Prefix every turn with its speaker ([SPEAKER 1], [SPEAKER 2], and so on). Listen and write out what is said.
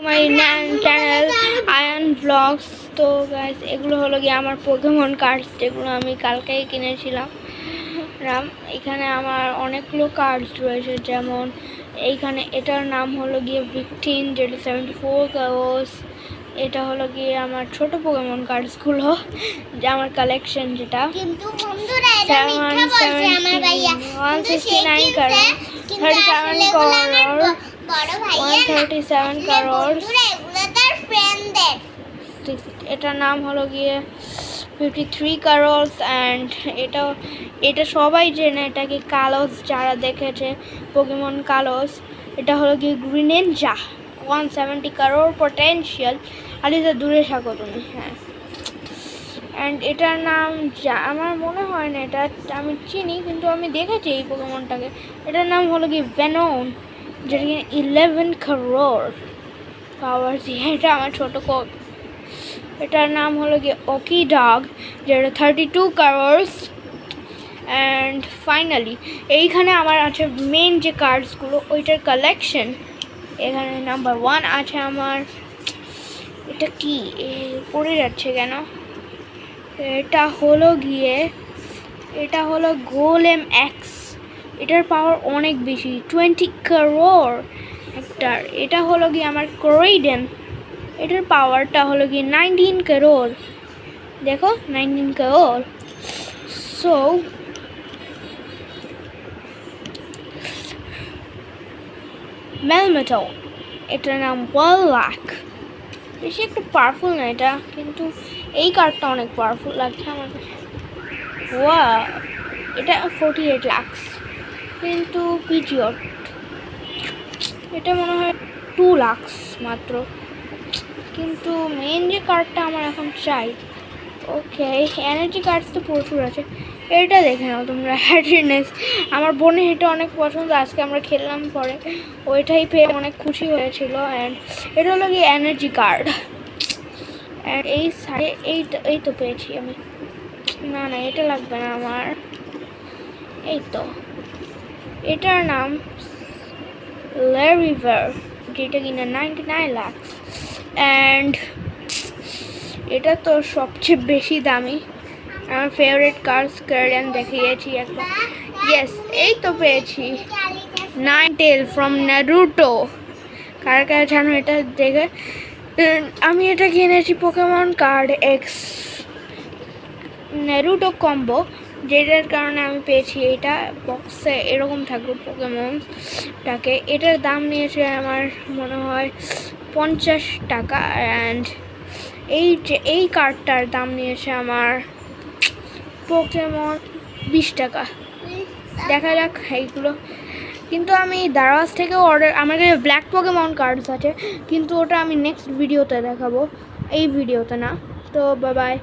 [SPEAKER 1] মাই channel Ayan vlogs. তো guys এগুলো হলো গিয়ে আমার পোকেমন কার্ডস, যেগুলো আমি কালকেই কিনেছিলাম। এখানে আমার অনেকগুলো কার্ডস রয়েছে, যেমন এইখানে এটার নাম হলো গিয়ে ভিকটিন, যেটা 74 কার্ডস। এটা হলো গিয়ে আমার ছোট পোকেমন কার্ডসগুলো, যে আমার কালেকশন, যেটা
[SPEAKER 2] কিন্তু বন্ধুরা এটা মিথ্যা বলছে আমার ভাইয়া, কিন্তু সে
[SPEAKER 1] 169 কারণ 37 কারণ
[SPEAKER 2] বড় ভাইয়া
[SPEAKER 1] 137 কারণ।
[SPEAKER 2] বন্ধুরা এগুলো তার ফ্রেন্ডদের।
[SPEAKER 1] এটার নাম হলো গিয়ে 53 কারলস। অ্যান্ড এটা সবাই জেনে, এটাকে কালস, যারা দেখেছে পোকেমন কালস। এটা হলো গিয়ে গ্রিনেঞ্জা 170 কারোর পটেনশিয়াল। আলিজা দূরে থাকো তুমি। হ্যাঁ, অ্যান্ড এটার নাম আমার মনে হয় না, এটা আমি চিনি, কিন্তু আমি দেখেছি এই পোকেমনটাকে। এটার নাম হলো গিয়ে ভেনম, যেটা 11 কারোর পাওয়ার দিয়ে। এটা আমার ছোটো কোক। এটার নাম হলো গিয়ে ওকি ডগ, যেটা 32 কারোর্স। অ্যান্ড ফাইনালি এইখানে আমার আছে মেন যে কার্ডসগুলো, ওইটার কালেকশন। এখানে নাম্বার 1 আছে আমার, এটা কি পড়ে যাচ্ছে কেন, এটা হলো গোলেম এক্স। এটার পাওয়ার অনেক বেশি, 20 কারোর একটার। এটা হলো গিয়ে আমার কোরাইডেন, এটার পাওয়ারটা হলো গিয়ে 19 কারোর। দেখো 19 কারোর। সো মেলমেটো, এটার নাম 1 লাখ। বেশি একটু পাওয়ারফুল না এটা, কিন্তু এই কার্ডটা অনেক পাওয়ারফুল লাগছে আমার কাছে। ওয়াও, এটা 48 লাক্স, কিন্তু পিজিওর এটা মনে হয় 2 লাক্স মাত্র। কিন্তু মেন যে কার্ডটা আমার এখন চাই। ওকে, এনার্জি কার্ডস তো প্রচুর আছে। এটা দেখে নাও তোমরা, হ্যাডিনেস। আমার বোনের এটা অনেক পছন্দ, আজকে আমরা খেললাম পরে, ওইটাই পেয়ে অনেক খুশি হয়েছিল। অ্যান্ড এটা হলো কি এনার্জি কার্ড। অ্যান্ড এই সাইডে এই তো পেয়েছি আমি। না এটা লাগবে না আমার। এই তো, এটার নাম লেরিভার, যেটা কিনা 99 লাখ। অ্যান্ড এটা তো সবচেয়ে বেশি দামি। আমার ফেভারিট কার্ডস কার্ডেন দেখিয়েছি একবার। ইয়েস, এই তো পেয়েছি নাইনটেল ফ্রম নারুটো। কার জানো এটা দেখে? আমি এটা কিনেছি Pokemon card x Naruto combo, যেটার কারণে আমি পেয়েছি এটা বক্সে এরকম থাকবে পোকেমনটাকে। এটার দাম নিয়েছে আমার মনে হয় 50 টাকা। অ্যান্ড এই কার্ডটার দাম নিয়েছে আমার পোকেমন 20 টাকা। দেখা যাক এইগুলো। কিন্তু আমি দারাজ থেকে আমার কাছে ব্ল্যাক পোকেমন কার্ডস আছে, কিন্তু ওটা আমি নেক্সট ভিডিওতে দেখাবো, এই ভিডিওতে না। তো বাই বাই।